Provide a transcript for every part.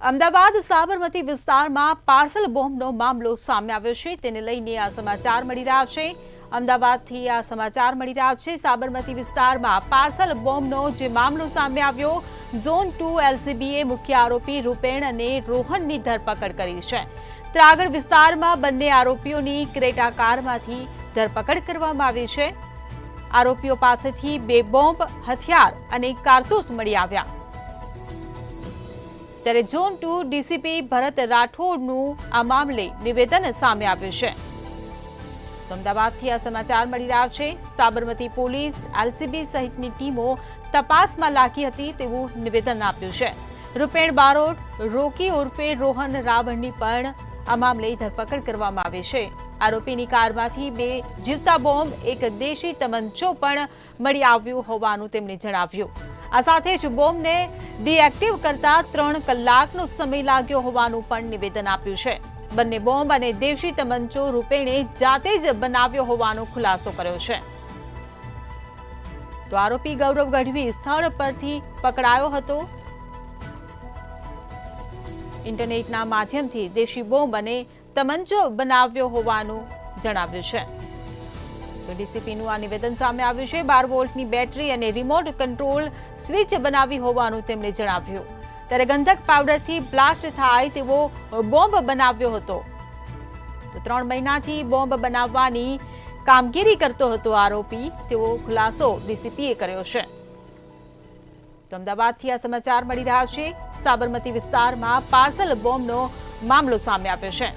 અમદાવાદ સાબરમતી વિસ્તારમાં પાર્સલ બોમ્બનો મામલો સામે આવ્યો છે। તેને લઈને આ સમાચાર મળી રહ્યા છે। અમદાવાદથી આ સમાચાર મળી રહ્યા છે। સાબરમતી વિસ્તારમાં પાર્સલ બોમ્બનો જે મામલો સામે આવ્યો, ઝોન 2 એલસીબીએ મુખ્ય આરોપી રૂપેણ અને રોહનની ધરપકડ કરી છે। ત્રાગડ વિસ્તારમાં બંને આરોપીઓની ક્રેટા કારમાંથી ધરપકડ કરવામાં આવી છે। આરોપીઓ પાસેથી 2 બોમ્બ, હથિયાર અને કારતૂસ મળી આવ્યા। ત્યારે ઝોન 2 ડીસીપી ભરત રાઠોડનું આ મામલે નિવેદન સામે આવ્યું છે। અમદાવાદથી આ સમાચાર મળી રહ્યા છે। સાબરમતી પોલીસ, એલસીબી સહિતની ટીમો તપાસમાં લાગી હતી તેવું નિવેદન આપ્યું છે। રૂપેણ બારોટ, રોકી ઉર્ફે રોહન રાવણની પણ આ મામલે ધરપકડ કરવામાં આવી છે। આરોપીની કારમાંથી 2 જીવતા બોમ્બ, એક દેશી તમંચો પણ મળી આવ્યું હોવાનું તેમણે જણાવ્યું। આ સાથે જ બોમ્બને ડીએક્ટિવ કરતા 3 કલાકનો સમય લાગ્યો હોવાનું પણ નિવેદન આપ્યું છે। બંને બોમ્બ અને દેશી તમંચો રૂપેણે જાતે જ બનાવ્યો હોવાનો ખુલાસો કર્યો છે। તો આરોપી ગૌરવ ગઢવી સ્થળ પરથી પકડાયો હતો। ઇન્ટરનેટના માધ્યમથી દેશી બોમ્બ અને તમંચો બનાવ્યો હોવાનું જણાવ્યું છે। તો ડીસીપીનું આ નિવેદન સામે આવ્યું છે। 12 વોલ્ટની બેટરી અને રિમોટ કંટ્રોલ સ્વિચ બનાવી હોવાનું તેમણે જણાવ્યું। ત્યારે ગંધક પાવડરથી બ્લાસ્ટ થાય તેવો બોમ્બ બનાવ્યો હતો। તો 3 મહિનાથી બોમ્બ બનાવવાની કામગીરી કરતો હતો આરોપી, તેવો ખુલાસો ડીસીપીએ કર્યો છે। તો અમદાવાદથી આ સમાચાર મળી રહ્યા છે। સાબરમતી વિસ્તારમાં પાર્સલ બોમ્બનો મામલો સામે આવ્યો છે।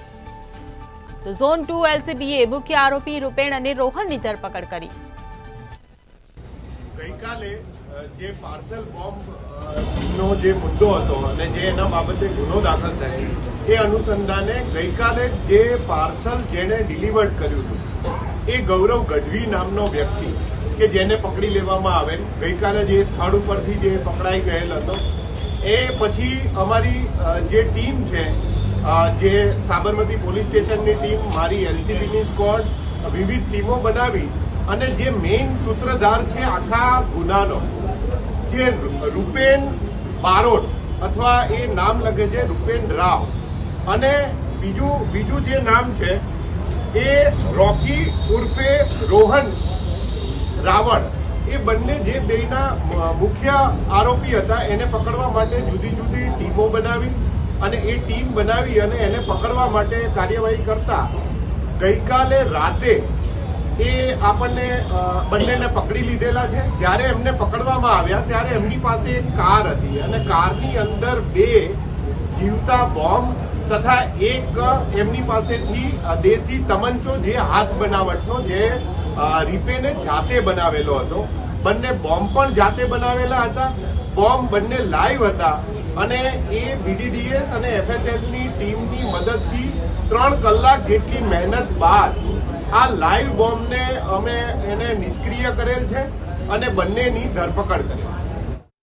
તો ઝોન 2 એલસીબીએ મુખ્ય આરોપી રૂપેણ અને રોહનની ધરપકડ કરી। ગઈકાલે જે પાર્સલ બોમ્બ નો જે મુદ્દો હતો અને જે એના બાબતે ગુનો દાખલ થયેલ, એ અનુસંધાને ગઈકાલે જે પાર્સલ જેને ડિલિવર્ડ કર્યું હતું એ ગૌરવ ગઢવી નામનો વ્યક્તિ કે જેને પકડી લેવામાં આવેલ, ગઈકાલે જે સ્થળ ઉપરથી જે પકડાઈ ગયેલ હતો, એ પછી અમારી જે ટીમ છે, જે સાબરમતી પોલીસ સ્ટેશનની ટીમ, મારી એલસીબીની સ્ક્વોડ, વિવિધ ટીમો બનાવી અને જે મેઇન સૂત્રધાર છે આખા ગુનાનો, જે રૂપેણ બારોટ અથવા એ નામ લખે છે રૂપેણ રાવ, અને બીજું જે નામ છે એ રોકી ઉર્ફે રોહન રાવણ, એ બંને જે બેના મુખ્ય આરોપી હતા એને પકડવા માટે જુદી જુદી ટીમો બનાવી અને એ ટીમ બનાવી અને એને પકડવા માટે કાર્યવાહી કરતા ગઈકાલે રાતે એ આપણને બંનેને પકડી લીધેલા છે। જ્યારે એમને પકડવામાં આવ્યા ત્યારે એમની પાસે એક કાર હતી અને કારની અંદર 2 જીવતા બોમ્બ તથા એક એમની પાસેથી દેશી તમંચો, જે હાથ બનાવટનો, જે રીપેને જાતે બનાવેલો હતો। બંને બોમ્બ પણ જાતે બનાવેલા હતા। બોમ્બ બંને લાઈવ હતા અને એ બીડીડીએસ અને એફએસએલની ટીમની મદદથી 3 કલાક જેટલી મહેનત બાદ આ લાઈવ બોમ્બને અમે એને નિષ્ક્રિય કરેલ છે અને બંનેની ધરપકડ કરેલ।